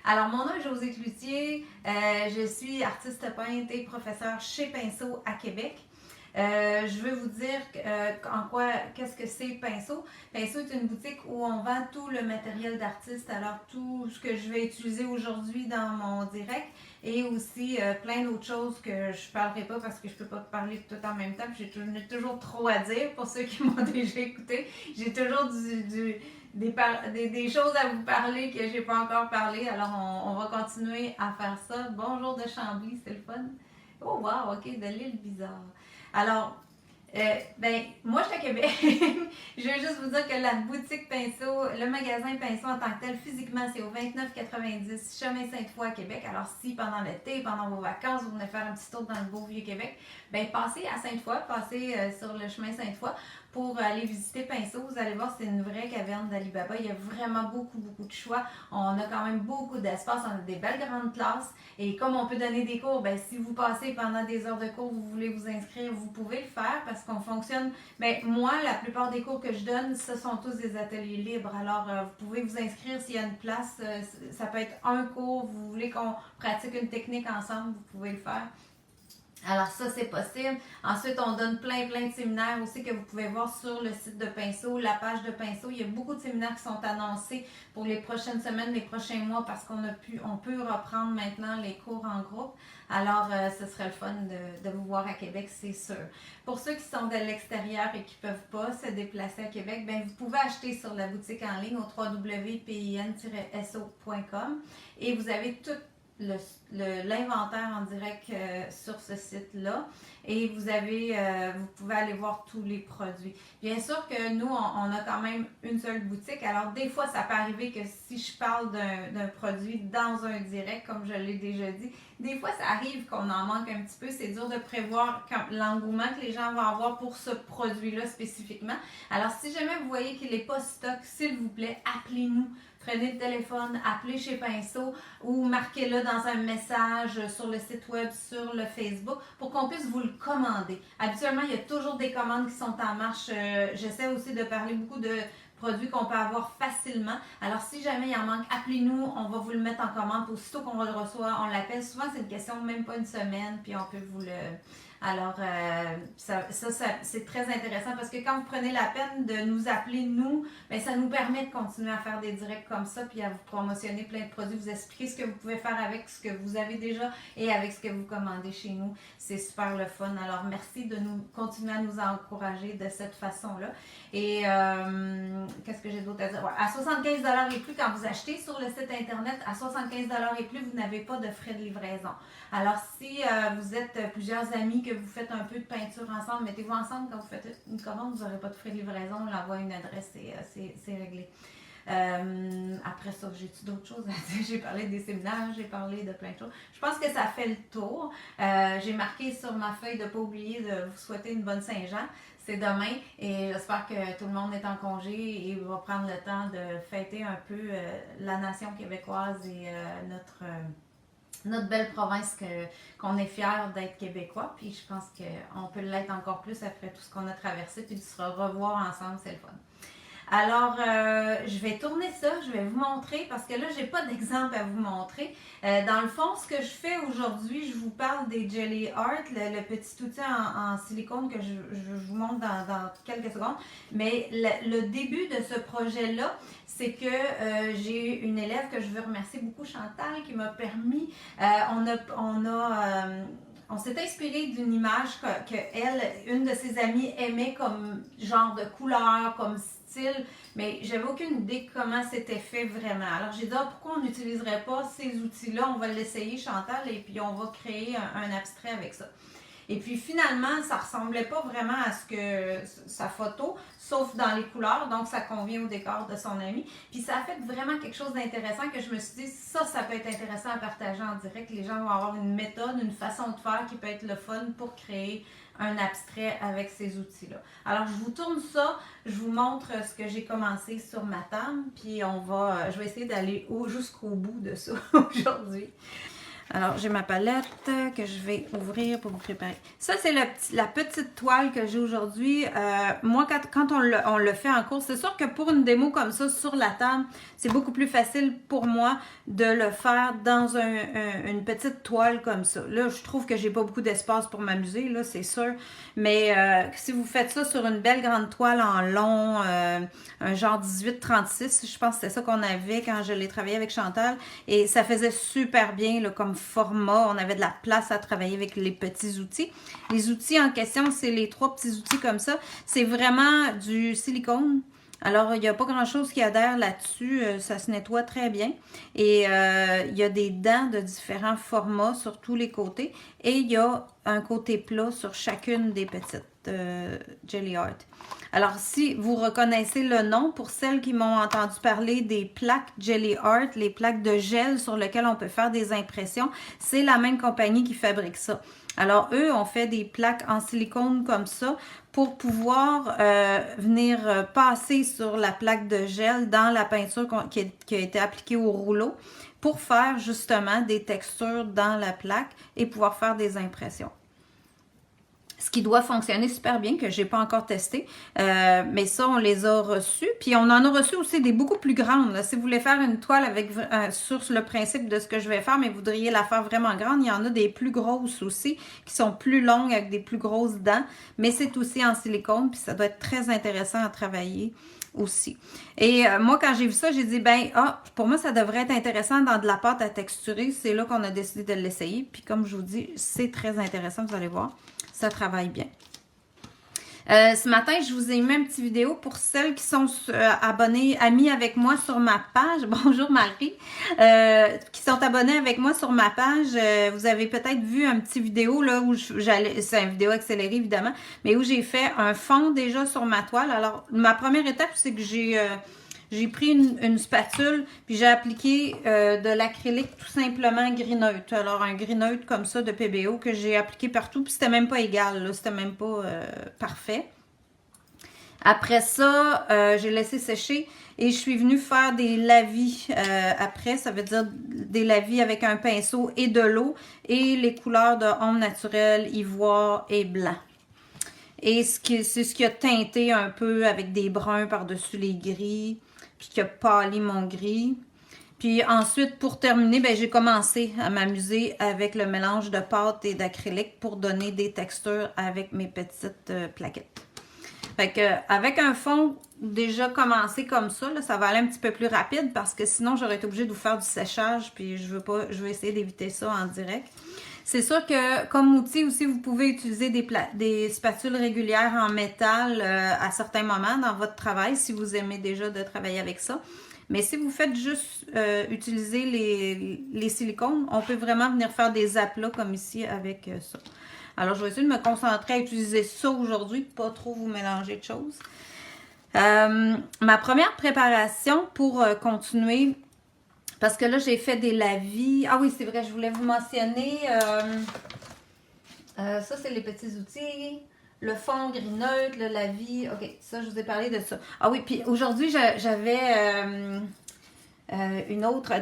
Alors, mon nom est Josée Cloutier, je suis artiste peintre et professeure chez Pinceau à Québec. Je veux vous dire qu'est-ce que c'est Pinceau. Pinceau est une boutique où on vend tout le matériel d'artiste, alors tout ce que je vais utiliser aujourd'hui dans mon direct et aussi plein d'autres choses que je ne parlerai pas parce que je ne peux pas parler tout en même temps. J'ai toujours trop à dire pour ceux qui m'ont déjà écouté. J'ai toujours des choses à vous parler que j'ai pas encore parlé. Alors, on va continuer à faire ça. Bonjour de Chambly, c'est le fun. Oh, wow, ok, de l'île bizarre. Alors, moi, je suis à Québec. Je veux juste vous dire que la boutique Pinceau, le magasin Pinceau en tant que tel, physiquement, c'est au 2990 Chemin Sainte-Foy à Québec. Alors, si pendant l'été, pendant vos vacances, vous venez faire un petit tour dans le beau Vieux-Québec, passez à Sainte-Foy, passez sur le chemin Sainte-Foy pour aller visiter Pinceau. Vous allez voir, c'est une vraie caverne d'Alibaba. Il y a vraiment beaucoup de choix. On a quand même beaucoup d'espace. On a des belles grandes classes. Et comme on peut donner des cours, si vous passez pendant des heures de cours, vous voulez vous inscrire, vous pouvez le faire parce qu'on fonctionne. Moi, la plupart des cours que je donne, ce sont tous des ateliers libres. Alors, vous pouvez vous inscrire s'il y a une place. Ça peut être un cours. Vous voulez qu'on pratique une technique ensemble, vous pouvez le faire. Alors ça, c'est possible. Ensuite, on donne plein de séminaires aussi que vous pouvez voir sur le site de Pinceau, la page de Pinceau. Il y a beaucoup de séminaires qui sont annoncés pour les prochaines semaines, les prochains mois, parce on peut reprendre maintenant les cours en groupe. Alors, ce serait le fun de vous voir à Québec, c'est sûr. Pour ceux qui sont de l'extérieur et qui ne peuvent pas se déplacer à Québec, vous pouvez acheter sur la boutique en ligne au www.pin-so.com et vous avez tout l'inventaire en direct sur ce site-là et vous pouvez aller voir tous les produits. Bien sûr que nous, on a quand même une seule boutique, alors des fois, ça peut arriver que si je parle d'un produit dans un direct, comme je l'ai déjà dit, des fois, ça arrive qu'on en manque un petit peu. C'est dur de prévoir l'engouement que les gens vont avoir pour ce produit-là spécifiquement. Alors, si jamais vous voyez qu'il n'est pas stock, s'il vous plaît, appelez-nous. Prenez le téléphone, appelez chez Pinceau ou marquez-le dans un message sur le site web, sur le Facebook pour qu'on puisse vous le commander. Habituellement, il y a toujours des commandes qui sont en marche. J'essaie aussi de parler beaucoup de produits qu'on peut avoir facilement. Alors, si jamais il en manque, appelez-nous, on va vous le mettre en commande. Aussitôt qu'on le reçoit, on l'appelle. Souvent, c'est une question de même pas une semaine, puis on peut vous le... Alors, c'est très intéressant parce que quand vous prenez la peine de nous appeler, nous, ça nous permet de continuer à faire des directs comme ça puis à vous promotionner plein de produits, vous expliquer ce que vous pouvez faire avec ce que vous avez déjà et avec ce que vous commandez chez nous. C'est super le fun. Alors, merci de continuer à nous encourager de cette façon-là. Et qu'est-ce que j'ai d'autre à dire? Ouais, à 75$ et plus, quand vous achetez sur le site Internet, à 75$ et plus, vous n'avez pas de frais de livraison. Alors, si vous êtes plusieurs amis que vous faites un peu de peinture ensemble, mettez-vous ensemble quand vous faites une commande, vous n'aurez pas de frais de livraison, on l'envoie une adresse et c'est réglé. Après ça, j'ai-tu d'autres choses à dire? J'ai parlé des séminaires, j'ai parlé de plein de choses. Je pense que ça fait le tour. J'ai marqué sur ma feuille de ne pas oublier de vous souhaiter une bonne Saint-Jean. C'est demain et j'espère que tout le monde est en congé et va prendre le temps de fêter un peu la nation québécoise et notre belle province qu'on est fiers d'être québécois. Puis je pense qu'on peut l'être encore plus après tout ce qu'on a traversé. Puis de se revoir ensemble, c'est le fun. Alors, je vais tourner ça, je vais vous montrer, parce que là, j'ai pas d'exemple à vous montrer. Dans le fond, ce que je fais aujourd'hui, je vous parle des Jelly Art, le petit outil en silicone que je vous montre dans quelques secondes. Mais le début de ce projet-là, c'est que j'ai une élève que je veux remercier beaucoup, Chantal, qui m'a permis, on s'est inspiré d'une image que elle, une de ses amies aimait comme genre de couleur, comme style, mais j'avais aucune idée comment c'était fait vraiment. Alors j'ai dit, pourquoi on n'utiliserait pas ces outils-là? On va l'essayer, Chantal, et puis on va créer un abstrait avec ça. Et puis finalement, ça ressemblait pas vraiment à ce que sa photo, sauf dans les couleurs, donc ça convient au décor de son ami. Puis ça a fait vraiment quelque chose d'intéressant que je me suis dit, ça peut être intéressant à partager en direct. Les gens vont avoir une méthode, une façon de faire qui peut être le fun pour créer un abstrait avec ces outils-là. Alors, je vous tourne ça, je vous montre ce que j'ai commencé sur ma table, puis je vais essayer d'aller jusqu'au bout de ça aujourd'hui. Alors, j'ai ma palette que je vais ouvrir pour vous préparer. Ça, c'est la petite toile que j'ai aujourd'hui. Moi, quand on le fait en cours, c'est sûr que pour une démo comme ça, sur la table, c'est beaucoup plus facile pour moi de le faire dans une petite toile comme ça. Là, je trouve que j'ai pas beaucoup d'espace pour m'amuser, là, c'est sûr. Mais si vous faites ça sur une belle grande toile en long, un genre 18-36, je pense que c'était ça qu'on avait quand je l'ai travaillé avec Chantal. Et ça faisait super bien là, comme format. On avait de la place à travailler avec les petits outils. Les outils en question, c'est les 3 petits outils comme ça. C'est vraiment du silicone. Alors, il n'y a pas grand-chose qui adhère là-dessus. Ça se nettoie très bien. Et il y a des dents de différents formats sur tous les côtés. Et il y a un côté plat sur chacune des petites Jelly Art. Alors, si vous reconnaissez le nom, pour celles qui m'ont entendu parler des plaques Jelly Art, les plaques de gel sur lesquelles on peut faire des impressions, c'est la même compagnie qui fabrique ça. Alors, eux ont fait des plaques en silicone comme ça pour pouvoir venir passer sur la plaque de gel dans la peinture qui a été appliquée au rouleau pour faire justement des textures dans la plaque et pouvoir faire des impressions. Ce qui doit fonctionner super bien, que je n'ai pas encore testé. Mais ça, on les a reçus. Puis on en a reçu aussi des beaucoup plus grandes. Là. Si vous voulez faire une toile avec sur le principe de ce que je vais faire, mais vous voudriez la faire vraiment grande, il y en a des plus grosses aussi, qui sont plus longues avec des plus grosses dents. Mais c'est aussi en silicone, puis ça doit être très intéressant à travailler aussi. Et moi, quand j'ai vu ça, j'ai dit, pour moi, ça devrait être intéressant dans de la pâte à texturer. C'est là qu'on a décidé de l'essayer. Puis comme je vous dis, c'est très intéressant, vous allez voir. Ça travaille bien. Ce matin, je vous ai mis une petite vidéo pour celles qui sont amies avec moi sur ma page. Bonjour Marie. Qui sont abonnées avec moi sur ma page. Vous avez peut-être vu un petit vidéo là où c'est une vidéo accélérée évidemment, mais où j'ai fait un fond déjà sur ma toile. Alors, ma première étape, c'est que j'ai pris une spatule, puis j'ai appliqué de l'acrylique tout simplement gris neutre. Alors, un gris neutre comme ça de PBO que j'ai appliqué partout, puis c'était même pas égal, c'était même pas parfait. Après ça, j'ai laissé sécher et je suis venue faire des lavis après. Ça veut dire des lavis avec un pinceau et de l'eau et les couleurs de ombre naturelle, ivoire et blanc. Et c'est ce qui a teinté un peu avec des bruns par-dessus les gris, puis qui a pâli mon gris. Puis ensuite, pour terminer, j'ai commencé à m'amuser avec le mélange de pâte et d'acrylique pour donner des textures avec mes petites plaquettes. Fait que avec un fond déjà commencé comme ça, là, ça va aller un petit peu plus rapide parce que sinon, j'aurais été obligée de vous faire du séchage, puis je vais essayer d'éviter ça en direct. C'est sûr que comme outil aussi, vous pouvez utiliser des spatules régulières en métal à certains moments dans votre travail si vous aimez déjà de travailler avec ça. Mais si vous faites juste utiliser les silicones, on peut vraiment venir faire des aplats comme ici avec ça. Alors, je vais essayer de me concentrer à utiliser ça aujourd'hui, pas trop vous mélanger de choses. Ma première préparation pour continuer... Parce que là, j'ai fait des lavis. Ah oui, c'est vrai, je voulais vous mentionner. Ça, c'est les petits outils. Le fond gris neutre, le lavis. OK, ça, je vous ai parlé de ça. Ah oui, puis aujourd'hui, j'avais une autre,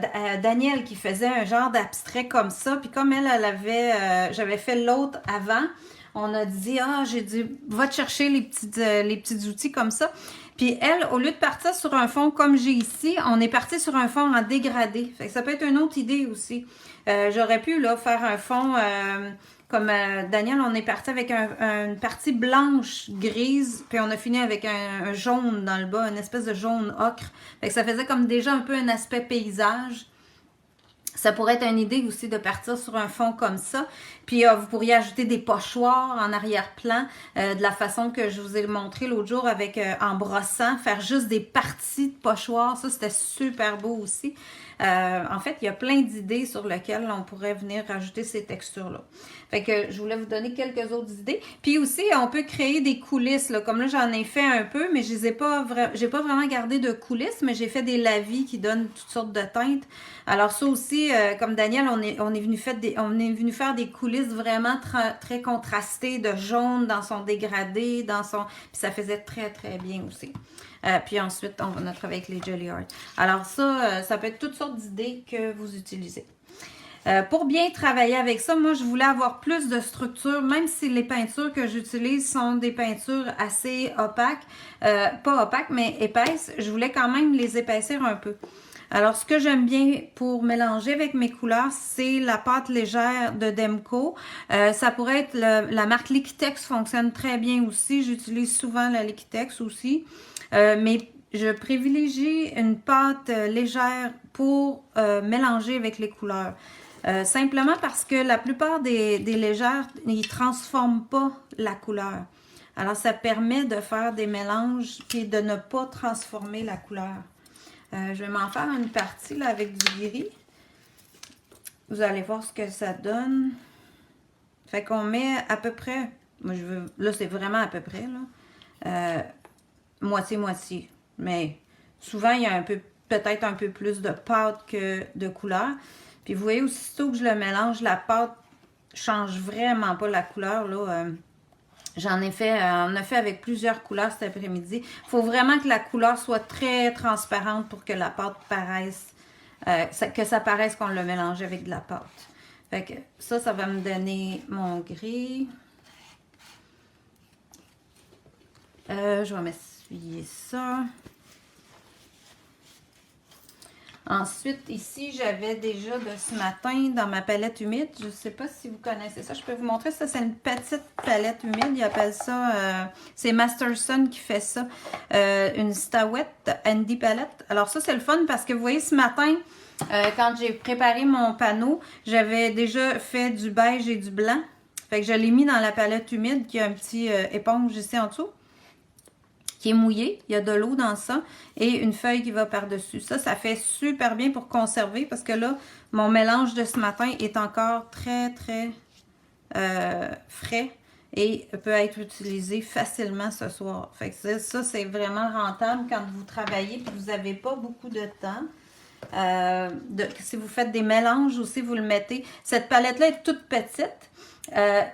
Danielle, qui faisait un genre d'abstrait comme ça. Puis comme elle avait... j'avais fait l'autre avant, on a dit, j'ai dit, va te chercher les petits outils comme ça. Puis elle, au lieu de partir sur un fond comme j'ai ici, on est parti sur un fond en dégradé. Fait que ça peut être une autre idée aussi. J'aurais pu là faire un fond comme Daniel, on est parti avec une partie blanche grise, puis on a fini avec un jaune dans le bas, une espèce de jaune ocre. Fait que ça faisait comme déjà un peu un aspect paysage. Ça pourrait être une idée aussi de partir sur un fond comme ça. Puis vous pourriez ajouter des pochoirs en arrière-plan de la façon que je vous ai montré l'autre jour avec en brossant, faire juste des parties de pochoirs. Ça, c'était super beau aussi. En fait, il y a plein d'idées sur lesquelles on pourrait venir rajouter ces textures-là. Fait que je voulais vous donner quelques autres idées. Puis aussi, on peut créer des coulisses. Là. Comme là, j'en ai fait un peu, mais j'ai pas vraiment gardé de coulisses, mais j'ai fait des lavis qui donnent toutes sortes de teintes. Alors ça aussi, comme Daniel, on est venu faire des coulisses vraiment très contrastées de jaune dans son dégradé, puis ça faisait très très bien aussi. Puis ensuite, on va travailler avec les Jelly Art. Alors ça peut être toutes sortes d'idées que vous utilisez. Pour bien travailler avec ça, moi, je voulais avoir plus de structure, même si les peintures que j'utilise sont des peintures assez opaques, pas opaques, mais épaisses, je voulais quand même les épaissir un peu. Alors, ce que j'aime bien pour mélanger avec mes couleurs, c'est la pâte légère de Demco. Ça pourrait être la marque Liquitex, fonctionne très bien aussi. J'utilise souvent la Liquitex aussi. Mais je privilégie une pâte légère pour mélanger avec les couleurs. Simplement parce que la plupart des légères, ils ne transforment pas la couleur. Alors, ça permet de faire des mélanges et de ne pas transformer la couleur. Je vais m'en faire une partie là, avec du gris. Vous allez voir ce que ça donne. Fait qu'on met à peu près, moi je veux, là c'est vraiment à peu près, là, moitié-moitié. Mais souvent il y a peut-être un peu plus de pâte que de couleur. Puis vous voyez, aussitôt que je le mélange, la pâte change vraiment pas la couleur, là. On a fait avec plusieurs couleurs cet après-midi. Il faut vraiment que la couleur soit très transparente pour que la pâte paraisse, que ça paraisse qu'on l'a mélangé avec de la pâte. Fait que ça va me donner mon gris. Je vais m'essuyer ça. Ensuite, ici, j'avais déjà de ce matin dans ma palette humide. Je ne sais pas si vous connaissez ça. Je peux vous montrer. Ça, c'est une petite palette humide. Ils appellent ça... c'est Masterson qui fait ça. Une Stawette Handy Palette. Alors ça, c'est le fun parce que vous voyez, ce matin, quand j'ai préparé mon panneau, j'avais déjà fait du beige et du blanc. Fait que je l'ai mis dans la palette humide qui a un petit éponge ici en dessous, qui est mouillé, il y a de l'eau dans ça, et une feuille qui va par-dessus. Ça fait super bien pour conserver, parce que là, mon mélange de ce matin est encore très, très frais, et peut être utilisé facilement ce soir. Fait que ça, c'est vraiment rentable quand vous travaillez, puis vous n'avez pas beaucoup de temps. Si vous faites des mélanges aussi, vous le mettez. Cette palette-là est toute petite.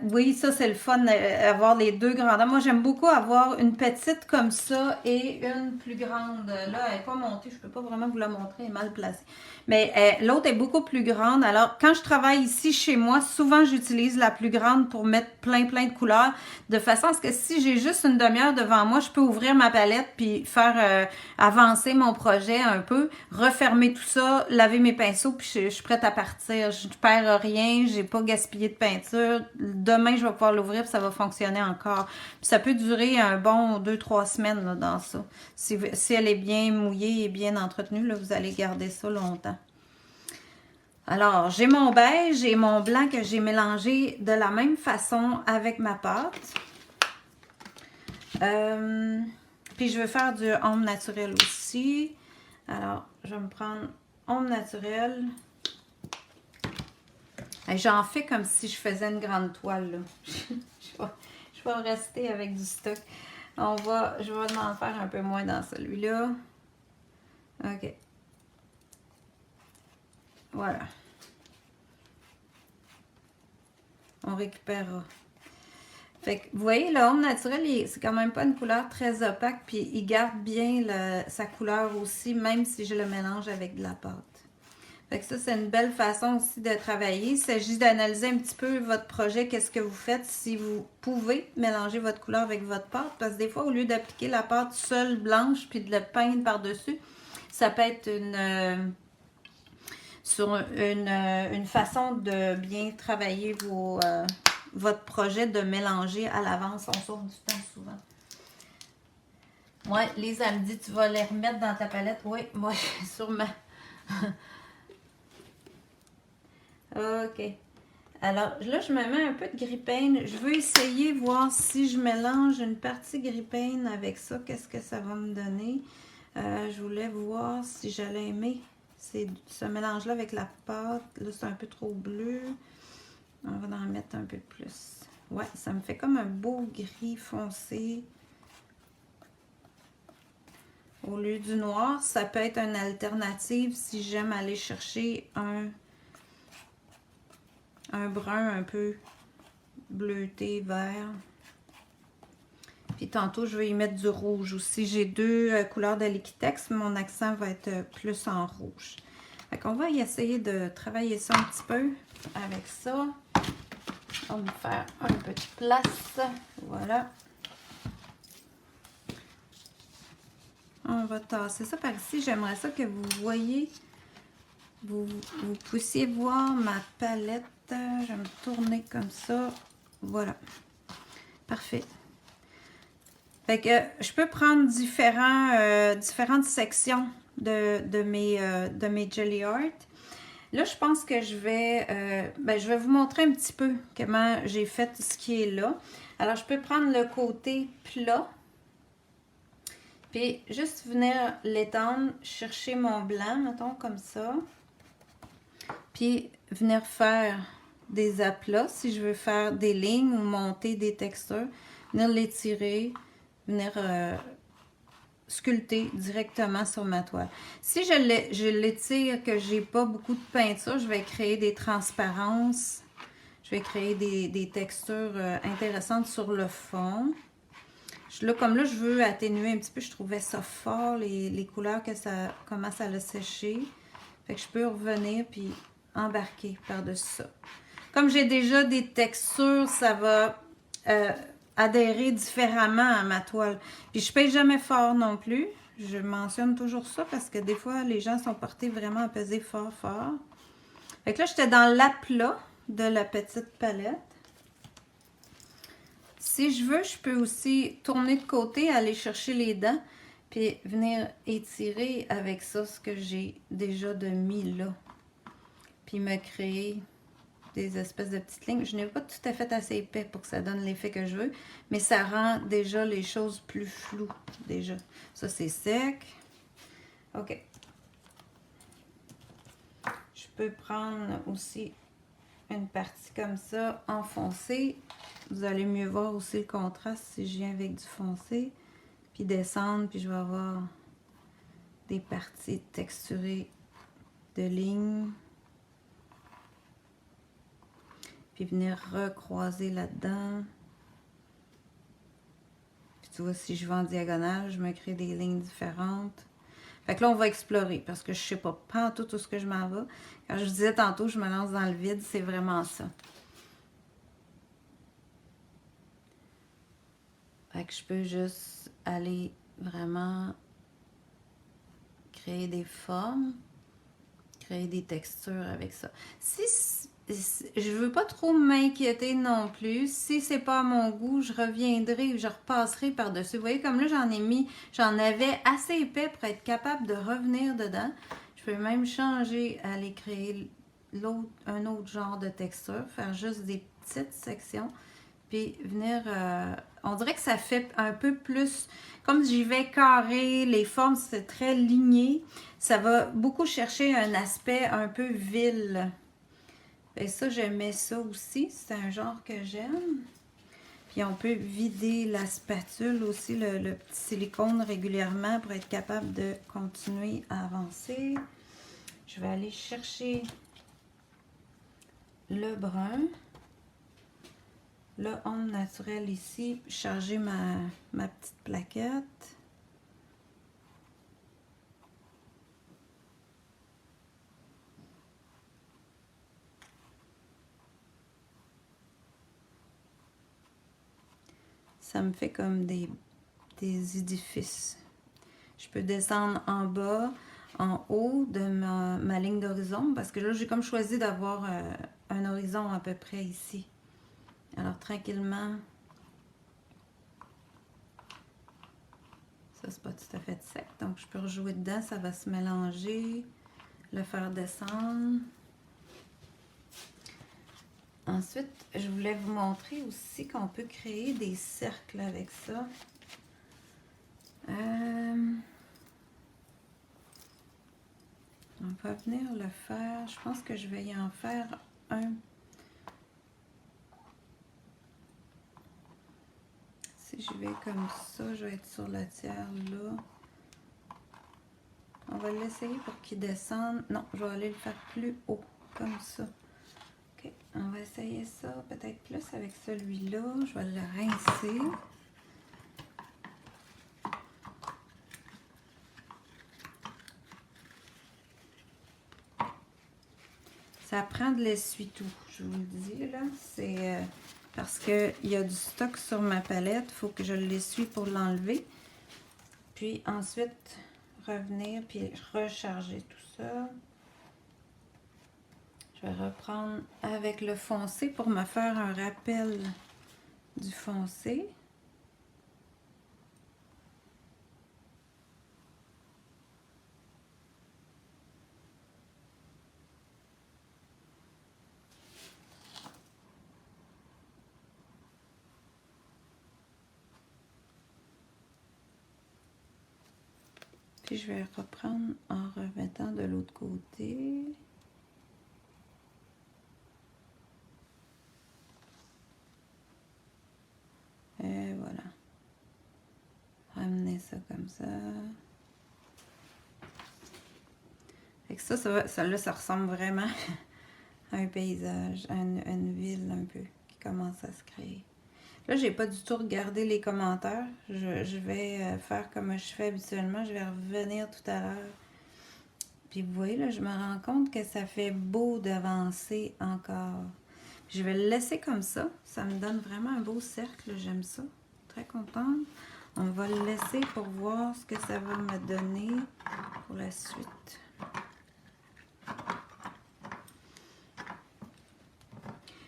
Oui, ça c'est le fun, avoir les deux grandeurs. Moi j'aime beaucoup avoir une petite comme ça et une plus grande. Là, elle n'est pas montée, je ne peux pas vraiment vous la montrer, elle est mal placée. Mais l'autre est beaucoup plus grande. Alors, quand je travaille ici chez moi, souvent j'utilise la plus grande pour mettre plein de couleurs, de façon à ce que si j'ai juste une demi-heure devant moi, je peux ouvrir ma palette puis faire avancer mon projet un peu, refermer tout ça, laver mes pinceaux, puis je suis prête à partir. Je ne perds rien, j'ai pas gaspillé de peinture. Demain, je vais pouvoir l'ouvrir, puis ça va fonctionner encore. Puis ça peut durer un bon 2-3 semaines là, dans ça. Si elle est bien mouillée et bien entretenue, là, vous allez garder ça longtemps. Alors, j'ai mon beige et mon blanc que j'ai mélangé de la même façon avec ma pâte. Puis je veux faire du ombre naturel aussi. Alors, je vais me prendre ombre naturelle. J'en fais comme si je faisais une grande toile, là. je vais rester avec du stock. Je vais en faire un peu moins dans celui-là. OK. Voilà. On récupérera. Fait que, vous voyez, l'ombre naturelle, c'est quand même pas une couleur très opaque, puis il garde bien sa couleur aussi, même si je le mélange avec de la pâte. Fait que ça, c'est une belle façon aussi de travailler. Il s'agit d'analyser un petit peu votre projet, qu'est-ce que vous faites, si vous pouvez mélanger votre couleur avec votre pâte. Parce que des fois, au lieu d'appliquer la pâte seule blanche puis de le peindre par-dessus, ça peut être une façon de bien travailler votre projet, de mélanger à l'avance. On sauve du temps souvent. Ouais, Lisa me dit, tu vas les remettre dans ta palette. Oui, moi, sûrement. OK. Alors, là, je me mets un peu de gris paint. Je veux essayer, voir si je mélange une partie gris paint avec ça. Qu'est-ce que ça va me donner? Je voulais voir si j'allais aimer ce mélange-là avec la pâte. Là, c'est un peu trop bleu. On va en mettre un peu plus. Ouais, ça me fait comme un beau gris foncé. Au lieu du noir, ça peut être une alternative si j'aime aller chercher un brun un peu bleuté, vert. Puis tantôt, je vais y mettre du rouge aussi. J'ai deux couleurs de Liquitex. Mon accent va être plus en rouge. Fait qu'on va y essayer de travailler ça un petit peu avec ça. On va faire un peu de place. Voilà. On va tasser ça par ici. J'aimerais ça que vous voyez, vous puissiez voir ma palette. Je vais me tourner comme ça. Voilà. Parfait. Fait que je peux prendre différentes sections de mes Gelly Art. Là, je pense que je vais vous montrer un petit peu comment j'ai fait ce qui est là. Alors, je peux prendre le côté plat. Puis, juste venir l'étendre, chercher mon blanc, mettons, comme ça. Puis, venir faire des aplats, si je veux faire des lignes ou monter des textures. Venir l'étirer, venir sculpter directement sur ma toile. Si je l'étire, que j'ai pas beaucoup de peinture, je vais créer des transparences. Je vais créer des textures intéressantes sur le fond. Là, comme là, je veux atténuer un petit peu. Je trouvais ça fort, les couleurs, comment ça l'a séché. Fait que je peux revenir puis embarquer par-dessus ça. Comme j'ai déjà des textures, ça va adhérer différemment à ma toile. Puis je pèse jamais fort non plus. Je mentionne toujours ça parce que des fois, les gens sont portés vraiment à peser fort, fort. Fait que là, j'étais dans l'aplat de la petite palette. Si je veux, je peux aussi tourner de côté, aller chercher les dents, puis venir étirer avec ça ce que j'ai déjà de mis là. Puis me créer des espèces de petites lignes. Je n'ai pas tout à fait assez épais pour que ça donne l'effet que je veux, mais ça rend déjà les choses plus floues, déjà. Ça, c'est sec. OK. Je peux prendre aussi une partie comme ça, enfoncée. Vous allez mieux voir aussi le contraste si je viens avec du foncé. Puis descendre, puis je vais avoir des parties texturées de lignes. Puis venir recroiser là-dedans. Puis tu vois, si je vais en diagonale, je me crée des lignes différentes. Fait que là, on va explorer parce que je sais pas tout ce que je m'en vais. Quand je disais tantôt, je me lance dans le vide, c'est vraiment ça. Fait que je peux juste aller vraiment créer des formes, créer des textures avec ça. Si je veux pas trop m'inquiéter non plus, si c'est pas à mon goût, je reviendrai, je repasserai par-dessus. Vous voyez, comme là, j'en avais assez épais pour être capable de revenir dedans. Je peux même changer, aller créer un autre genre de texture, faire juste des petites sections. Puis venir, on dirait que ça fait un peu plus, comme j'y vais carré, les formes c'est très ligné, ça va beaucoup chercher un aspect un peu vil. Et ça, j'aimais ça aussi, c'est un genre que j'aime. Puis on peut vider la spatule aussi, le petit silicone régulièrement pour être capable de continuer à avancer. Je vais aller chercher le brun. Le onde naturel ici, charger ma petite plaquette. Ça me fait comme des édifices. Je peux descendre en bas, en haut de ma ligne d'horizon parce que là, j'ai comme choisi d'avoir un horizon à peu près ici. Alors, tranquillement, ça, c'est pas tout à fait sec. Donc, je peux rejouer dedans. Ça va se mélanger. Le faire descendre. Ensuite, je voulais vous montrer aussi qu'on peut créer des cercles avec ça. On va venir le faire. Je pense que je vais y en faire un. Si je vais comme ça, je vais être sur la tiers là. On va l'essayer pour qu'il descende. Non, je vais aller le faire plus haut, comme ça. Ok, on va essayer ça peut-être plus avec celui-là. Je vais le rincer. Ça prend de l'essuie-tout, je vous le dis, là. C'est parce qu'il y a du stock sur ma palette. Il faut que je l'essuie pour l'enlever. Puis ensuite, revenir puis recharger tout ça. Je vais reprendre avec le foncé pour me faire un rappel du foncé. Puis je vais reprendre en remettant de l'autre côté. Et voilà. Ramener ça comme ça. Fait que ça ressemble vraiment à un paysage, à une ville un peu qui commence à se créer. Là, j'ai pas du tout regardé les commentaires. Je vais faire comme je fais habituellement. Je vais revenir tout à l'heure. Puis vous voyez, là, je me rends compte que ça fait beau d'avancer encore. Je vais le laisser comme ça. Ça me donne vraiment un beau cercle. J'aime ça. Très contente. On va le laisser pour voir ce que ça va me donner pour la suite.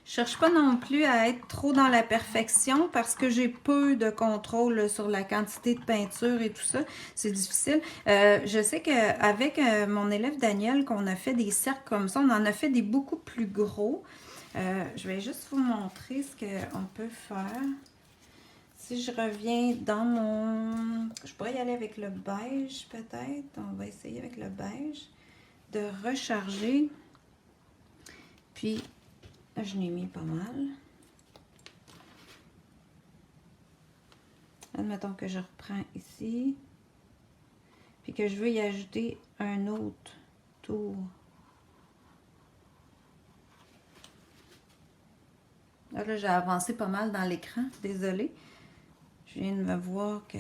Je cherche pas non plus à être trop dans la perfection parce que j'ai peu de contrôle sur la quantité de peinture et tout ça. C'est difficile. Je sais qu'avec mon élève Daniel, qu'on a fait des cercles comme ça, on en a fait des beaucoup plus gros. Je vais juste vous montrer ce qu'on peut faire. Si je reviens dans mon... Je pourrais y aller avec le beige peut-être. On va essayer avec le beige de recharger. Puis... je l'ai mis pas mal. Admettons que je reprends ici. Puis que je veux y ajouter un autre tour. Là, j'ai avancé pas mal dans l'écran. Désolée. Je viens de me voir que...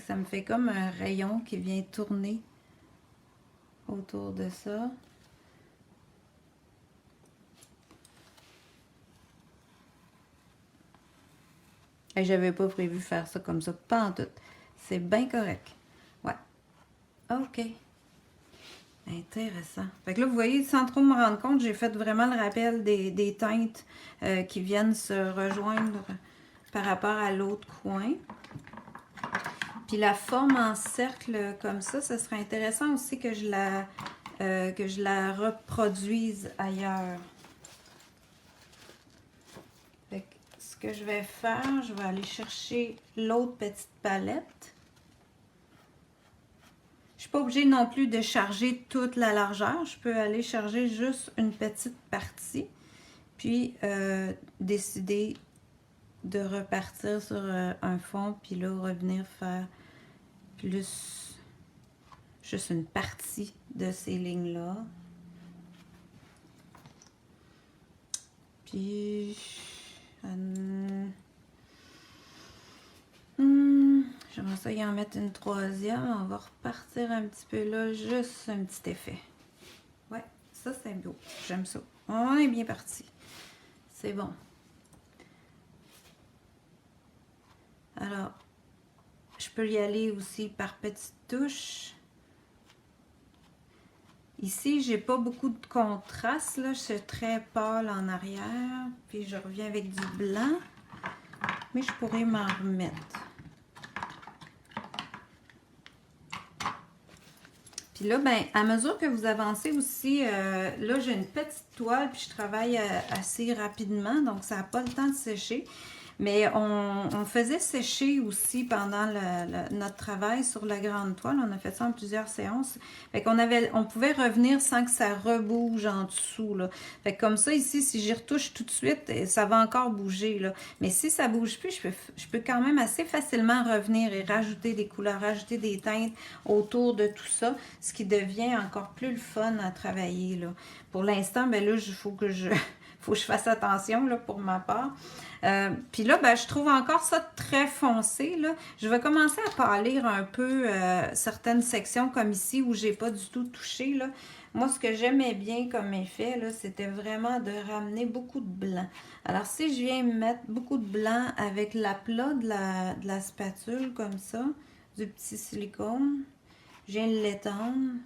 ça me fait comme un rayon qui vient tourner autour de ça. Et j'avais pas prévu faire ça comme ça, pas en tout. C'est bien correct. Ouais. OK. Intéressant. Fait que là, vous voyez, sans trop me rendre compte, j'ai fait vraiment le rappel des teintes qui viennent se rejoindre par rapport à l'autre coin. Puis la forme en cercle comme ça, ce serait intéressant aussi que je la reproduise ailleurs. Fait que ce que je vais faire, je vais aller chercher l'autre petite palette. Je suis pas obligée non plus de charger toute la largeur. Je peux aller charger juste une petite partie. Puis décider de repartir sur un fond, puis là, revenir faire plus juste une partie de ces lignes-là. Puis, j'aimerais ça y en mettre une troisième. On va repartir un petit peu là, juste un petit effet. Ouais, ça c'est beau. J'aime ça. On est bien parti. C'est bon. Alors, je peux y aller aussi par petites touches. Ici, j'ai pas beaucoup de contraste, là. Je suis très pâle en arrière. Puis je reviens avec du blanc. Mais je pourrais m'en remettre. Puis là, ben, à mesure que vous avancez aussi, là, j'ai une petite toile, puis je travaille assez rapidement, donc ça n'a pas le temps de sécher. Mais on faisait sécher aussi pendant notre travail sur la grande toile. On a fait ça en plusieurs séances. Fait on pouvais revenir sans que ça rebouge en dessous, là. Fait que comme ça, ici, si j'y retouche tout de suite, ça va encore bouger, là. Mais si ça bouge plus, je peux quand même assez facilement revenir et rajouter des couleurs, rajouter des teintes autour de tout ça, ce qui devient encore plus le fun à travailler, là. Pour l'instant, ben là, il faut faut que je fasse attention là, pour ma part. Puis là, ben, je trouve encore ça très foncé. Là. Je vais commencer à pâlir un peu certaines sections comme ici où j'ai pas du tout touché. Là. Moi, ce que j'aimais bien comme effet, là, c'était vraiment de ramener beaucoup de blanc. Alors, si je viens mettre beaucoup de blanc avec l'aplat de la spatule comme ça, du petit silicone, je viens l'étendre.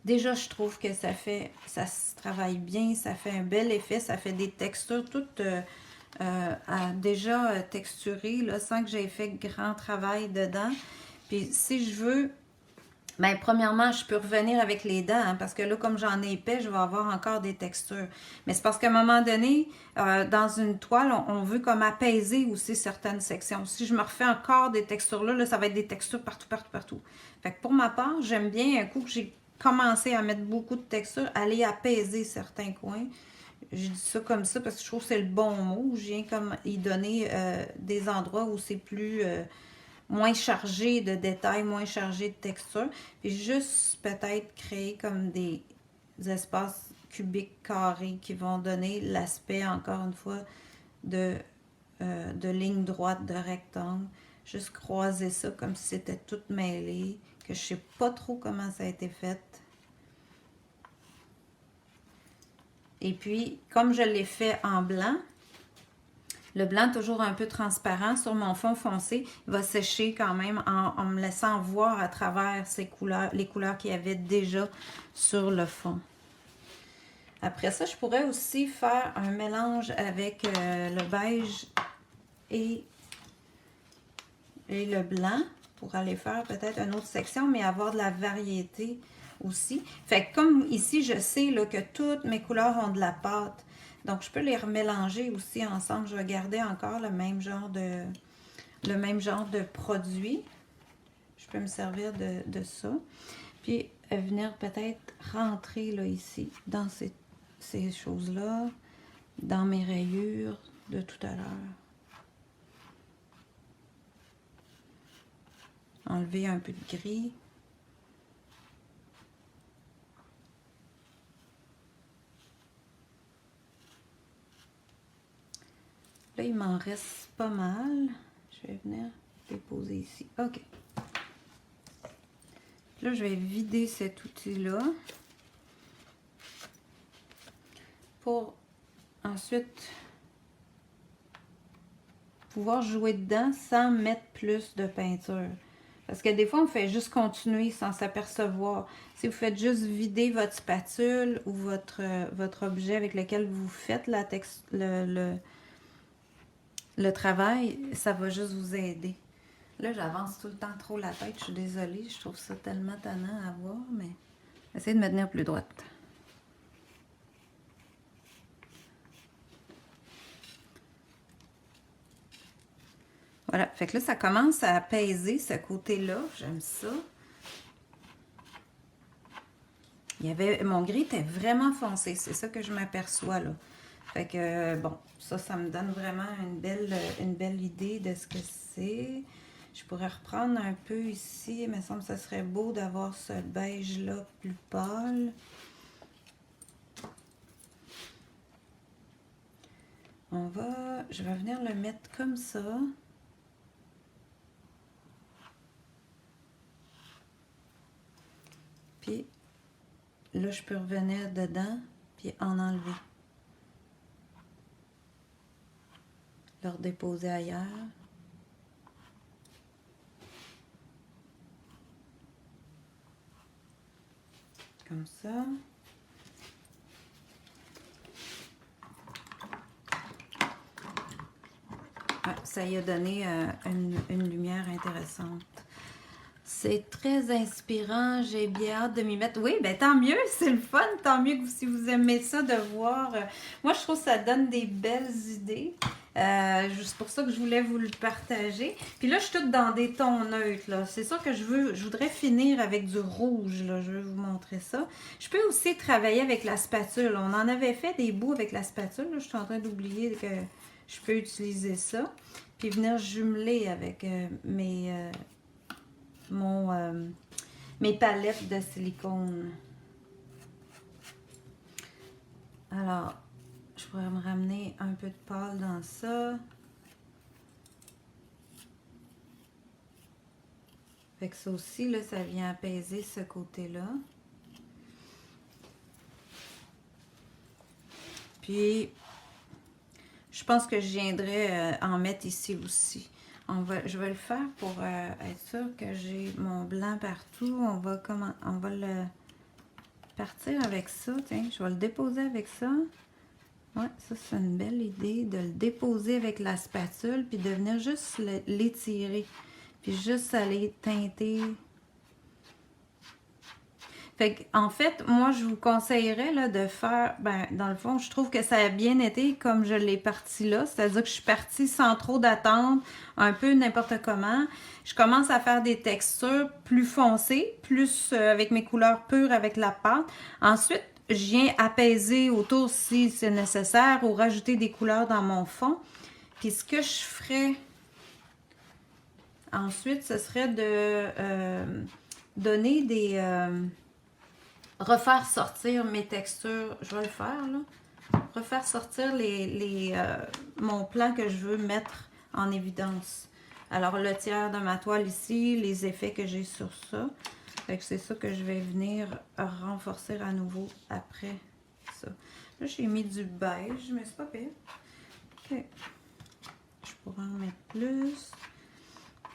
Déjà, je trouve que ça se travaille bien, ça fait un bel effet, ça fait des textures toutes déjà texturées, là, sans que j'aie fait grand travail dedans. Puis si je veux, ben, premièrement, je peux revenir avec les dents, hein, parce que là, comme j'en ai épais, je vais avoir encore des textures. Mais c'est parce qu'à un moment donné, dans une toile, on veut comme apaiser aussi certaines sections. Si je me refais encore des textures là, ça va être des textures partout, partout, partout. Fait que pour ma part, j'aime bien un coup que j'ai commencé à mettre beaucoup de textures, aller apaiser certains coins. Je dis ça comme ça parce que je trouve que c'est le bon mot. Je viens comme y donner des endroits où c'est plus moins chargé de détails, moins chargé de texture. Puis juste peut-être créer comme des espaces cubiques carrés qui vont donner l'aspect, encore une fois, de ligne droite, de rectangle. Juste croiser ça comme si c'était tout mêlé, que je sais pas trop comment ça a été fait. Et puis, comme je l'ai fait en blanc, le blanc toujours un peu transparent sur mon fond foncé, il va sécher quand même en me laissant voir à travers ces couleurs, les couleurs qu'il y avait déjà sur le fond. Après ça, je pourrais aussi faire un mélange avec le beige et le blanc pour aller faire peut-être une autre section, mais avoir de la variété aussi. Fait que comme ici, je sais là, que toutes mes couleurs ont de la pâte. Donc, je peux les remélanger aussi ensemble. Je vais garder encore le même genre de produit. Je peux me servir de ça. Puis, venir peut-être rentrer là, ici, dans ces choses-là, dans mes rayures de tout à l'heure. Enlever un peu de gris. Là, il m'en reste pas mal. Je vais venir déposer ici. OK. Là, je vais vider cet outil-là pour ensuite pouvoir jouer dedans sans mettre plus de peinture. Parce que des fois, on fait juste continuer sans s'apercevoir. Si vous faites juste vider votre spatule ou votre objet avec lequel vous faites le travail, ça va juste vous aider. Là, j'avance tout le temps trop la tête. Je suis désolée. Je trouve ça tellement tannant à voir, mais essayez de me tenir plus droite. Voilà. Fait que là, ça commence à apaiser ce côté-là. J'aime ça. Mon gris était vraiment foncé. C'est ça que je m'aperçois, là. Fait que, bon, ça me donne vraiment une belle idée de ce que c'est. Je pourrais reprendre un peu ici. Il me semble que ce serait beau d'avoir ce beige-là plus pâle. Je vais venir le mettre comme ça. Puis, là, je peux revenir dedans, puis en enlever. Le redéposer ailleurs. Comme ça. Ouais, ça y a donné une lumière intéressante. C'est très inspirant, j'ai bien hâte de m'y mettre. Oui, ben tant mieux, c'est le fun, tant mieux que si vous aimez ça de voir. Moi, je trouve que ça donne des belles idées. C'est pour ça que je voulais vous le partager. Puis là, je suis toute dans des tons neutres, là. C'est ça que je voudrais finir avec du rouge, là. Je vais vous montrer ça. Je peux aussi travailler avec la spatule. On en avait fait des bouts avec la spatule, là. Je suis en train d'oublier que je peux utiliser ça. Puis venir jumeler avec mes palettes de silicone. Alors, vais me ramener un peu de pâle dans ça. Fait que ça aussi, là, ça vient apaiser ce côté-là. Puis, je pense que je viendrai en mettre ici aussi. Je vais le faire pour être sûr que j'ai mon blanc partout. On va le partir avec ça. Tiens, je vais le déposer avec ça. Ouais, ça c'est une belle idée de le déposer avec la spatule puis de venir juste l'étirer. Puis juste aller teinter. Fait en fait, moi, je vous conseillerais là, de faire, ben, dans le fond, je trouve que ça a bien été comme je l'ai parti là. C'est-à-dire que je suis partie sans trop d'attente, un peu n'importe comment. Je commence à faire des textures plus foncées, plus avec mes couleurs pures avec la pâte. Ensuite, je viens apaiser autour si c'est nécessaire ou rajouter des couleurs dans mon fond. Puis ce que je ferais ensuite, ce serait de donner des... refaire sortir mes textures, je vais le faire là, refaire sortir mon plan que je veux mettre en évidence. Alors le tiers de ma toile ici, les effets que j'ai sur ça, fait que c'est ça que je vais venir renforcer à nouveau après ça. Là j'ai mis du beige, mais c'est pas pire. Ok, je pourrais en mettre plus.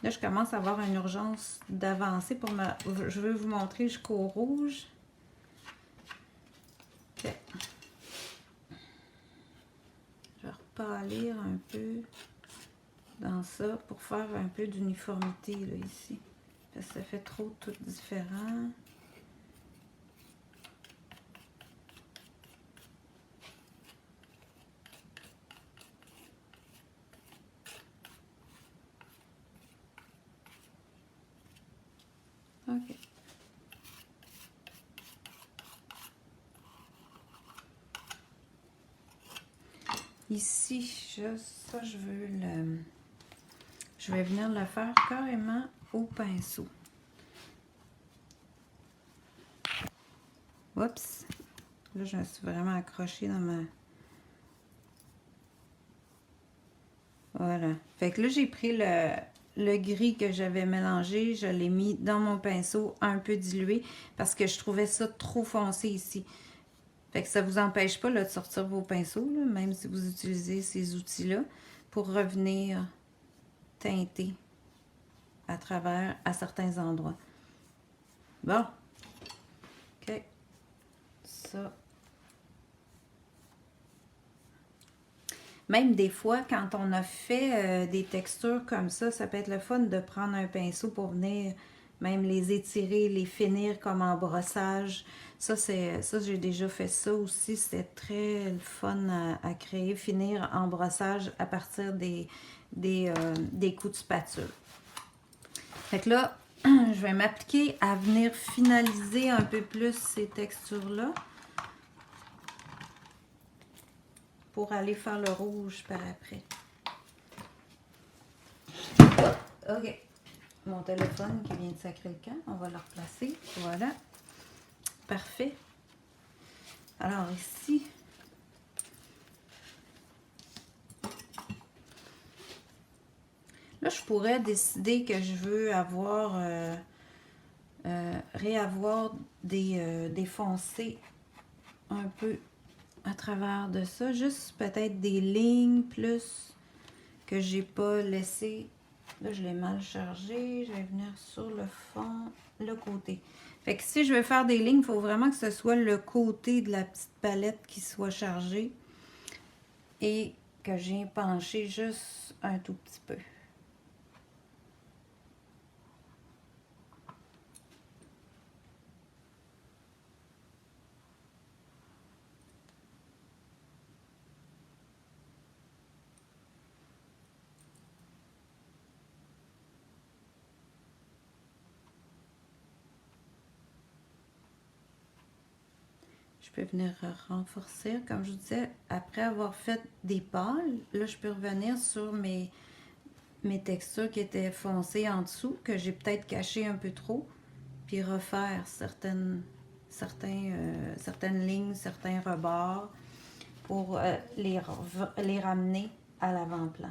Là je commence à avoir une urgence d'avancer pour je veux vous montrer jusqu'au rouge. Okay. Je vais repâlir un peu dans ça pour faire un peu d'uniformité là ici. Parce que ça fait trop tout différent. Ok. Ici, ça, je vais venir le faire carrément au pinceau. Oups! Là, je me suis vraiment accrochée dans ma... Voilà. Fait que là, j'ai pris le gris que j'avais mélangé, je l'ai mis dans mon pinceau un peu dilué parce que je trouvais ça trop foncé ici. Fait que ça ne vous empêche pas là, de sortir vos pinceaux, là, même si vous utilisez ces outils-là, pour revenir teinter à certains endroits. Bon. OK. Ça. Même des fois, quand on a fait des textures comme ça peut être le fun de prendre un pinceau pour venir même les étirer, les finir comme en brossage. Ça, j'ai déjà fait ça aussi. C'était très fun à créer, finir en brossage à partir des coups de spatule. Fait que là, je vais m'appliquer à venir finaliser un peu plus ces textures-là pour aller faire le rouge par après. OK. Mon téléphone qui vient de sacrer le camp, on va le replacer. Voilà. Parfait. Alors ici, là je pourrais décider que je veux avoir, réavoir des foncés un peu à travers de ça. Juste peut-être des lignes plus que j'ai pas laissé. Là, je l'ai mal chargé. Je vais venir sur le fond, le côté. Fait que si je veux faire des lignes, il faut vraiment que ce soit le côté de la petite palette qui soit chargé. Et que j'ai penché juste un tout petit peu. Je peux venir renforcer, comme je vous disais, après avoir fait des pâles, là je peux revenir sur mes textures qui étaient foncées en dessous, que j'ai peut-être caché un peu trop, puis refaire certaines lignes, certains rebords. pour les ramener à l'avant-plan.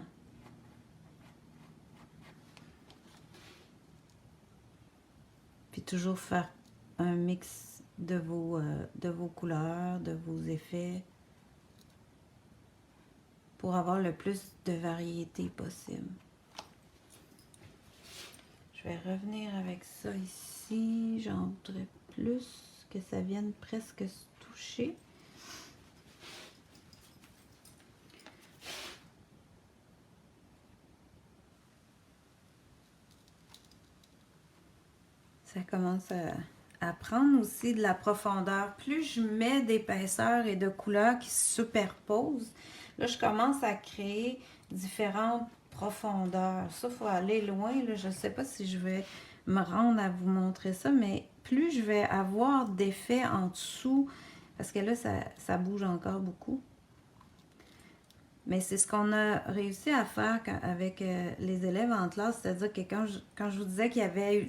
Puis toujours faire un mix de vos couleurs, de vos effets, pour avoir le plus de variété possible. Je vais revenir avec ça ici. J'en voudrais plus, que ça vienne presque se toucher. Ça commence à prendre aussi de la profondeur. Plus je mets d'épaisseur et de couleurs qui se superposent, là, je commence à créer différentes profondeurs. Ça, il faut aller loin. Là. Je ne sais pas si je vais me rendre à vous montrer ça, mais plus je vais avoir d'effets en dessous, parce que là, ça bouge encore beaucoup. Mais c'est ce qu'on a réussi à faire avec les élèves en classe, c'est-à-dire que quand je vous disais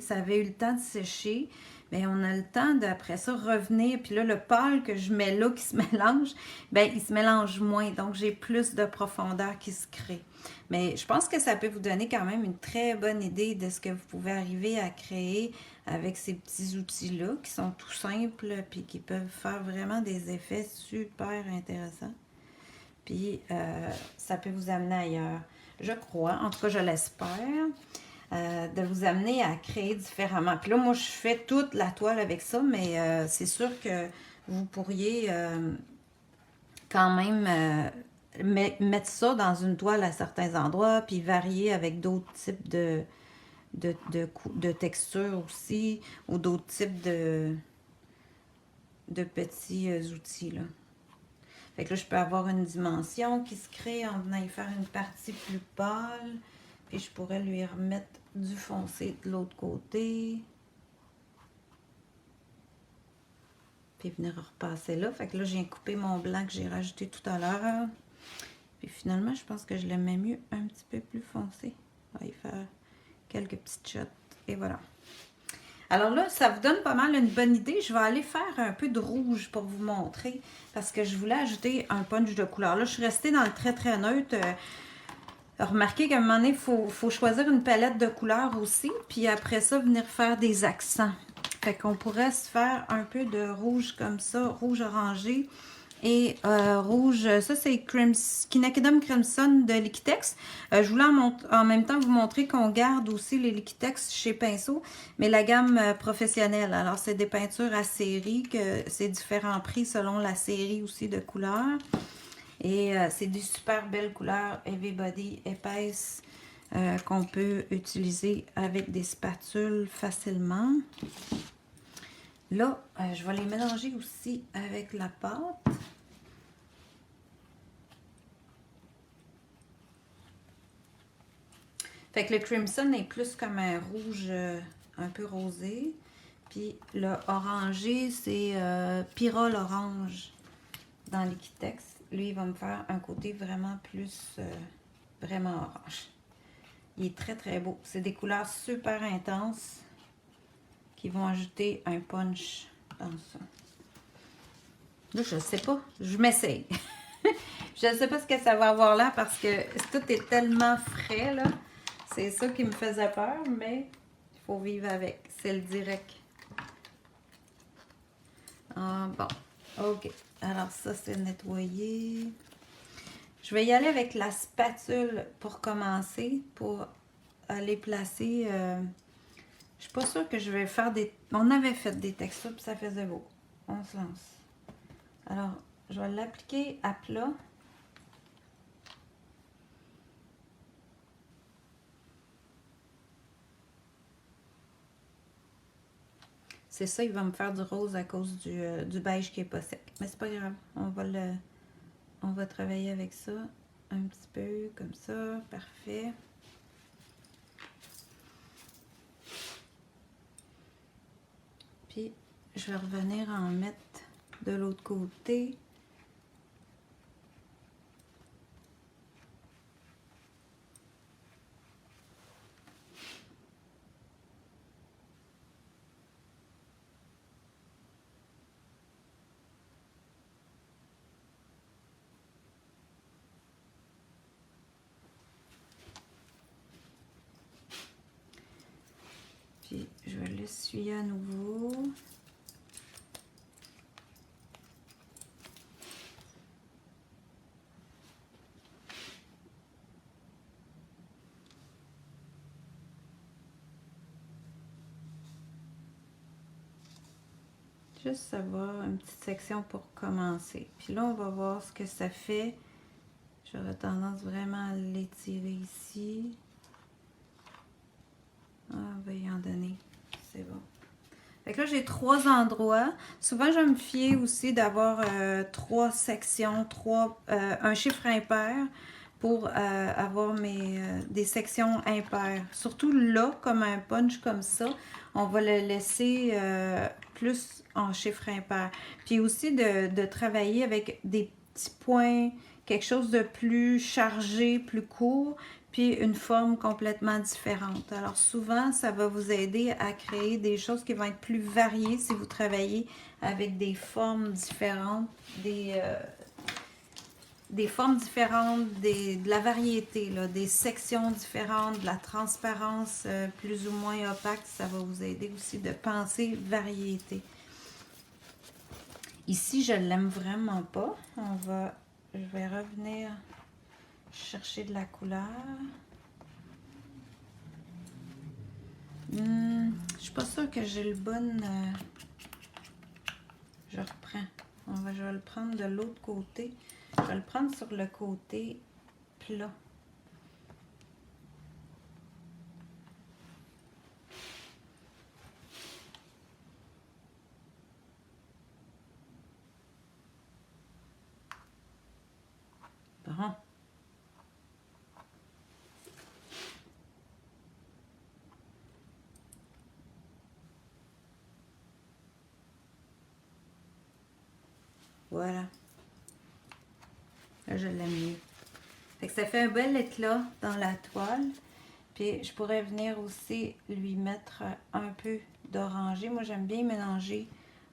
ça avait eu le temps de sécher, bien, on a le temps d'après ça revenir, puis là, le pâle que je mets là qui se mélange, bien, il se mélange moins, donc j'ai plus de profondeur qui se crée. Mais je pense que ça peut vous donner quand même une très bonne idée de ce que vous pouvez arriver à créer avec ces petits outils-là, qui sont tout simples, puis qui peuvent faire vraiment des effets super intéressants. Puis, ça peut vous amener ailleurs. Je crois, en tout cas, je l'espère, de vous amener à créer différemment. Puis là, moi, je fais toute la toile avec ça, mais c'est sûr que vous pourriez quand même mettre ça dans une toile à certains endroits, puis varier avec d'autres types de textures aussi, ou d'autres types de petits outils, là. Fait que là, je peux avoir une dimension qui se crée en venant y faire une partie plus pâle. Puis je pourrais lui remettre du foncé de l'autre côté. Puis venir repasser là. Fait que là, j'ai coupé mon blanc que j'ai rajouté tout à l'heure. Puis finalement, je pense que je l'aimais mieux un petit peu plus foncé. On va y faire quelques petites shots. Et voilà. Alors là, ça vous donne pas mal une bonne idée. Je vais aller faire un peu de rouge pour vous montrer parce que je voulais ajouter un punch de couleur. Là, je suis restée dans le très très neutre. Remarquez qu'à un moment donné, il faut choisir une palette de couleurs aussi. Puis après ça, venir faire des accents. Fait qu'on pourrait se faire un peu de rouge comme ça, rouge orangé. Et rouge, ça c'est Quinacridone Crimson de Liquitex. Je voulais en même temps vous montrer qu'on garde aussi les Liquitex chez Pinceau, mais la gamme professionnelle. Alors c'est des peintures à série, que c'est différents prix selon la série aussi de couleurs. Et c'est des super belles couleurs Heavy Body épaisses qu'on peut utiliser avec des spatules facilement. Là, je vais les mélanger aussi avec la pâte. Fait que le crimson est plus comme un rouge un peu rosé. Puis le orangé, c'est pyrrole orange dans Liquitex. Lui, il va me faire un côté vraiment plus, vraiment orange. Il est très très beau. C'est des couleurs super intenses qui vont ajouter un punch dans ça. Là, je sais pas. Je m'essaye. Je ne sais pas ce que ça va avoir là parce que tout est tellement frais, là. C'est ça qui me faisait peur, mais il faut vivre avec. C'est le direct. Ah, bon. OK. Alors, ça, c'est nettoyé. Je vais y aller avec la spatule pour commencer, pour aller placer. Je suis pas sûre que je vais faire des... On avait fait des textures, puis ça faisait beau. On se lance. Alors, je vais l'appliquer à plat. C'est ça, il va me faire du rose à cause du beige qui est pas sec. Mais c'est pas grave, on va travailler avec ça un petit peu comme ça, parfait. Puis je vais revenir en mettre de l'autre côté. Puis je vais l'essuyer à nouveau. Juste savoir une petite section pour commencer. Puis là, on va voir ce que ça fait. J'aurais tendance vraiment à l'étirer ici. Ah, on va y en donner. C'est bon. Fait que là, j'ai 3 endroits. Souvent, je vais me fier aussi d'avoir 3 sections, un chiffre impair pour avoir des sections impaires. Surtout là, comme un punch comme ça, on va le laisser plus en chiffre impair. Puis aussi de travailler avec des petits points, quelque chose de plus chargé, plus court, puis une forme complètement différente. Alors souvent, ça va vous aider à créer des choses qui vont être plus variées si vous travaillez avec des formes différentes, des formes différentes, de la variété, là, des sections différentes, de la transparence plus ou moins opaque. Ça va vous aider aussi de penser variété. Ici, je ne l'aime vraiment pas. Je vais revenir chercher de la couleur. Je suis pas sûre que j'ai le bon. Je reprends. Je vais le prendre de l'autre côté. Je vais le prendre sur le côté plat. Bon. Voilà. Là, je l'aime mieux. Fait que ça fait un bel éclat dans la toile. Puis, je pourrais venir aussi lui mettre un peu d'orangé. Moi, j'aime bien mélanger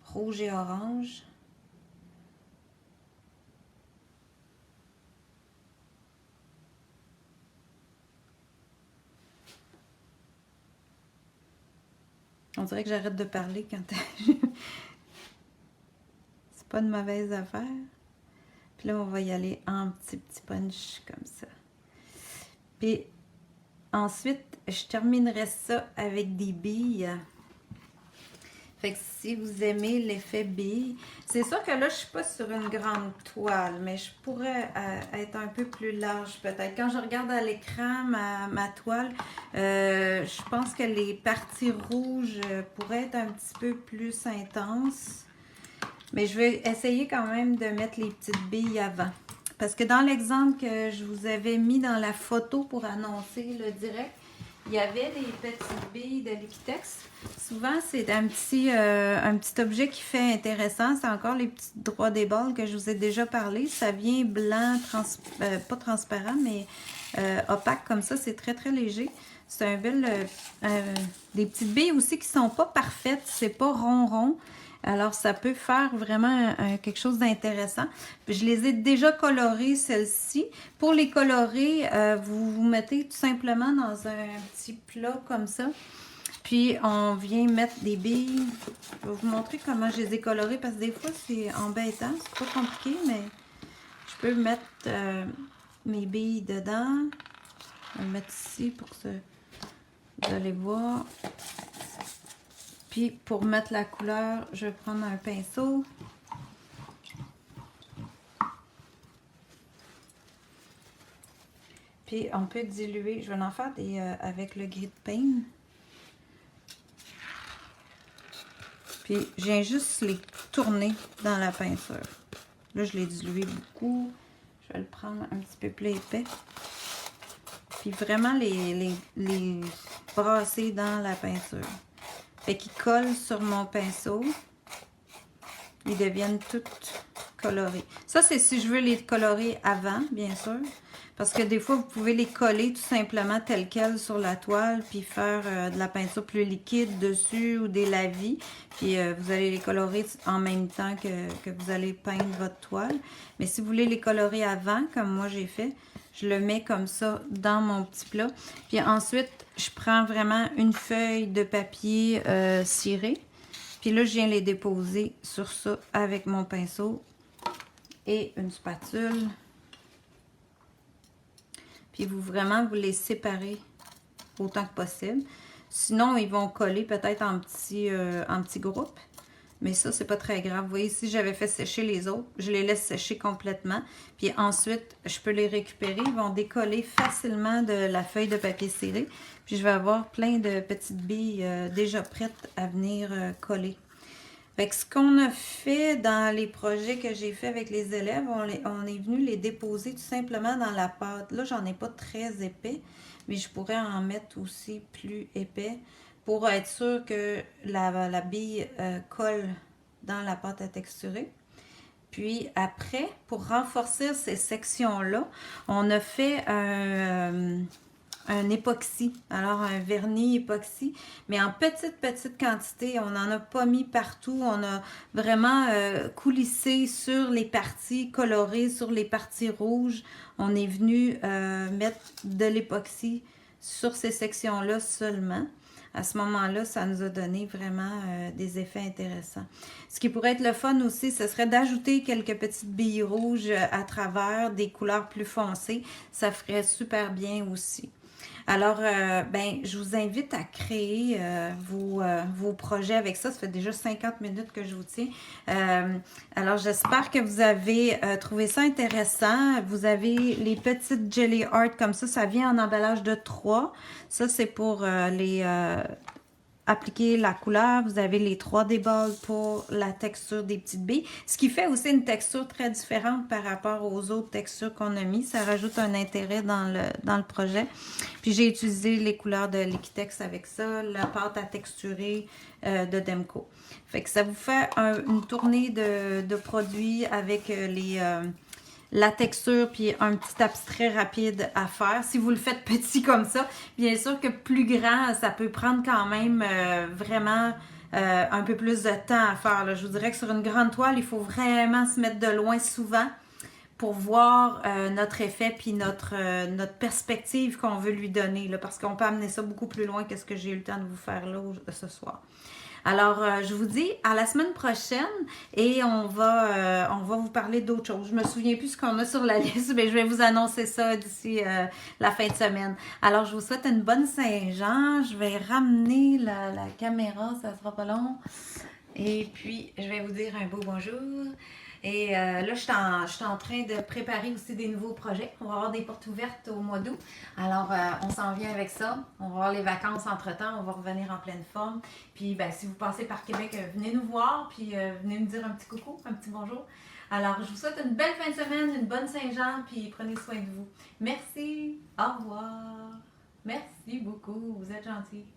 rouge et orange. On dirait que j'arrête de parler quand c'est pas une mauvaise affaire. Puis là, on va y aller en petit punch comme ça. Puis ensuite, je terminerai ça avec des billes. Fait que si vous aimez l'effet bille, c'est sûr que là, je suis pas sur une grande toile, mais je pourrais être un peu plus large peut-être. Quand je regarde à l'écran ma toile, je pense que les parties rouges pourraient être un petit peu plus intenses. Mais je vais essayer quand même de mettre les petites billes avant. Parce que dans l'exemple que je vous avais mis dans la photo pour annoncer le direct, il y avait des petites billes de Liquitex. Souvent, c'est un petit objet qui fait intéressant. C'est encore les petits droits des balles que je vous ai déjà parlé. Ça vient blanc, pas transparent, mais opaque comme ça. C'est très, très léger. C'est un bel... des petites billes aussi qui sont pas parfaites. C'est pas rond. Alors, ça peut faire vraiment quelque chose d'intéressant. Je les ai déjà colorées, celles-ci. Pour les colorer, vous mettez tout simplement dans un petit plat comme ça. Puis, on vient mettre des billes. Je vais vous montrer comment je les ai colorées parce que des fois, c'est embêtant. C'est pas compliqué, mais je peux mettre mes billes dedans. Je vais le mettre ici pour que vous allez voir. Puis, pour mettre la couleur, je vais prendre un pinceau. Puis, on peut diluer. Je vais en faire des avec le gris de pain. Puis, je viens juste les tourner dans la peinture. Là, je l'ai dilué beaucoup. Je vais le prendre un petit peu plus épais. Puis, vraiment les brasser dans la peinture. Fait qu'ils collent sur mon pinceau. Ils deviennent toutes colorés. Ça, c'est si je veux les colorer avant, bien sûr. Parce que des fois, vous pouvez les coller tout simplement telles quelles sur la toile, puis faire de la peinture plus liquide dessus ou des lavis. Puis vous allez les colorer en même temps que vous allez peindre votre toile. Mais si vous voulez les colorer avant, comme moi j'ai fait, je le mets comme ça dans mon petit plat. Puis ensuite, je prends vraiment une feuille de papier ciré. Puis là, je viens les déposer sur ça avec mon pinceau et une spatule. Puis vous les séparez autant que possible. Sinon, ils vont coller peut-être en petits groupes. Mais ça, c'est pas très grave. Vous voyez, ici, j'avais fait sécher les autres. Je les laisse sécher complètement. Puis ensuite, je peux les récupérer. Ils vont décoller facilement de la feuille de papier ciré. Puis je vais avoir plein de petites billes déjà prêtes à venir coller. Fait que ce qu'on a fait dans les projets que j'ai fait avec les élèves, on est venu les déposer tout simplement dans la pâte. Là, j'en ai pas très épais, mais je pourrais en mettre aussi plus épais pour être sûr que la bille colle dans la pâte à texturer. Puis après, pour renforcer ces sections-là, on a fait un époxy, alors un vernis époxy, mais en petite quantité. On n'en a pas mis partout. On a vraiment coulissé sur les parties colorées, sur les parties rouges. On est venu mettre de l'époxy sur ces sections-là seulement. À ce moment-là, ça nous a donné vraiment des effets intéressants. Ce qui pourrait être le fun aussi, ce serait d'ajouter quelques petites billes rouges à travers, des couleurs plus foncées. Ça ferait super bien aussi. Alors, je vous invite à créer vos projets avec ça. Ça fait déjà 50 minutes que je vous tiens. Alors, j'espère que vous avez trouvé ça intéressant. Vous avez les petites Jelly Art comme ça. Ça vient en emballage de 3. Ça, c'est pour appliquer la couleur. Vous avez les 3D balls pour la texture des petites billes. Ce qui fait aussi une texture très différente par rapport aux autres textures qu'on a mis. Ça rajoute un intérêt dans le projet. Puis j'ai utilisé les couleurs de Liquitex avec ça, la pâte à texturer de Demco. Fait que ça vous fait une tournée de produits avec la texture puis un petit abstrait rapide à faire. Si vous le faites petit comme ça, bien sûr que plus grand, ça peut prendre quand même vraiment un peu plus de temps à faire. Là. Je vous dirais que sur une grande toile, il faut vraiment se mettre de loin souvent pour voir notre effet puis notre perspective qu'on veut lui donner. Là, parce qu'on peut amener ça beaucoup plus loin que ce que j'ai eu le temps de vous faire là ce soir. Alors, je vous dis à la semaine prochaine et on va vous parler d'autres choses. Je me souviens plus ce qu'on a sur la liste, mais je vais vous annoncer ça d'ici la fin de semaine. Alors, je vous souhaite une bonne Saint-Jean. Je vais ramener la caméra, ça sera pas long. Et puis, je vais vous dire un beau bonjour. Et là, je suis en train de préparer aussi des nouveaux projets. On va avoir des portes ouvertes au mois d'août. Alors, on s'en vient avec ça. On va avoir les vacances entre-temps. On va revenir en pleine forme. Puis, si vous passez par Québec, venez nous voir. Puis, venez me dire un petit coucou, un petit bonjour. Alors, je vous souhaite une belle fin de semaine, une bonne Saint-Jean. Puis, prenez soin de vous. Merci. Au revoir. Merci beaucoup. Vous êtes gentils.